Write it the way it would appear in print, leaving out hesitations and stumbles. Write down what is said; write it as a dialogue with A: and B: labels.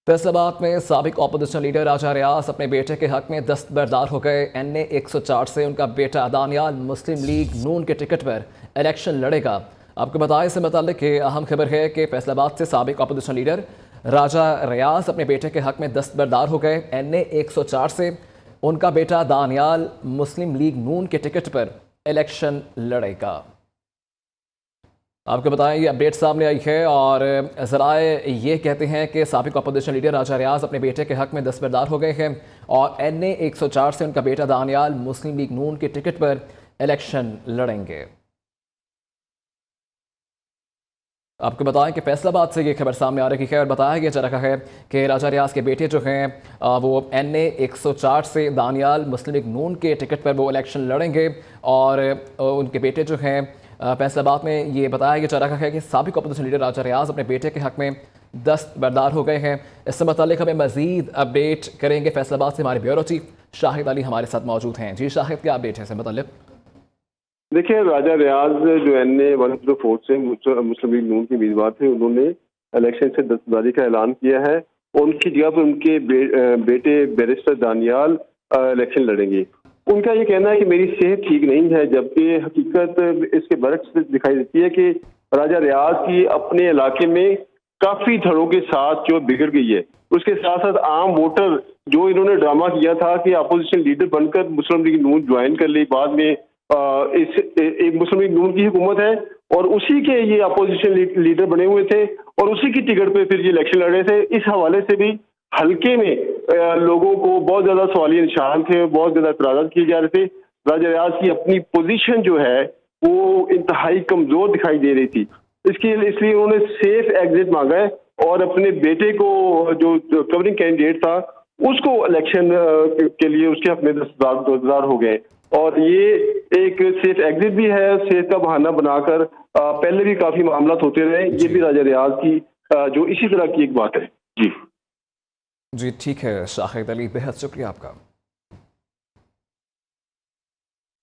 A: फैसलाबाद में साबिक opposition leader राजा रियाज अपने बेटे के हक में दस्तबरदार हो गए। NA 104 से उनका बेटा दानियाल मुस्लिम लीग नून के टिकट पर इलेक्शन लड़ेगा। आपको बताएं, इससे मुताल्लिक अहम खबर है कि फैसलाबाद से साबिक अपोजिशन लीडर राजा रियाज अपने बेटे के हक में दस्तबरदार हो गए। NA 104 से उनका बेटा दानियाल मुस्लिम लीग नून के टिकट पर इलेक्शन लड़ेगा। आपको बताएं, ये अपडेट सामने आई है और ज़राए ये कहते हैं कि साबिक अपोजिशन लीडर राजा रियाज अपने बेटे के हक में दस्तबरदार हो गए हैं और NA 104 से उनका बेटा दानियाल मुस्लिम लीग नून के टिकट पर इलेक्शन लड़ेंगे। आपको बताएं कि फैसलाबाद से ये खबर सामने आ रही है और बताया गया जा रहा है कि राजा रियाज के बेटे जो हैं वो NA 104 से दानियाल मुस्लिम लीग नून के टिकट पर वो इलेक्शन लड़ेंगे और उनके बेटे जो हैं फैसलाबाद में ये बताया गया जा रहा है कि साबिक अपोजिशन लीडर राजा रियाज अपने बेटे के हक में दस्तबरदार हो गए हैं। इससे मुताल्लिक हमें मजीद अपडेट करेंगे फैसलाबाद से हमारे ब्यूरो चीफ शाहिद अली हमारे साथ मौजूद हैं। जी शाहिद, क्या अपडेट है इससे मुताल्लिक?
B: देखिए, राजा रियाज जो NA 104 से मुस्लिम लीग नून के उम्मीदवार थे, उन्होंने इलेक्शन से दस्तबरदारी का ऐलान किया है और उनकी जगह पर उनके बेटे बैरिस्टर दानियाल इलेक्शन लड़ेंगे। उनका ये कहना है कि मेरी सेहत ठीक नहीं है, जबकि हकीकत इसके बरक्स दिखाई देती है कि राजा रियाज की अपने इलाके में काफी धड़ों के साथ जो बिगड़ गई है। उसके साथ साथ आम वोटर जो इन्होंने ड्रामा किया था कि अपोजिशन लीडर बनकर मुस्लिम लीग नून ज्वाइन कर ली, बाद में एक मुस्लिम लीग नून की हुकूमत है और उसी के ये अपोजिशन लीडर बने हुए थे और उसी की टिकट पे फिर ये इलेक्शन लड़ रहे थे। इस हवाले से भी हल्के में लोगों को बहुत ज्यादा सवालिया निशान थे, बहुत ज्यादा एतराज़ात किए जा रहे थे। राजा रियाज की अपनी पोजीशन जो है वो इंतहाई कमजोर दिखाई दे रही थी, इसलिए उन्होंने सेफ एग्जिट मांगा है और अपने बेटे को जो कवरिंग कैंडिडेट था उसको इलेक्शन के लिए उसके हक में दस्तबरदार हो गए और ये एक सेफ एग्जिट भी है। सेफ का बहाना बनाकर पहले भी काफी मामला होते रहे, ये भी राजा रियाज की जो इसी तरह की एक बात है। जी
A: जी ठीक है शाहिद अली, बेहद शुक्रिया आपका।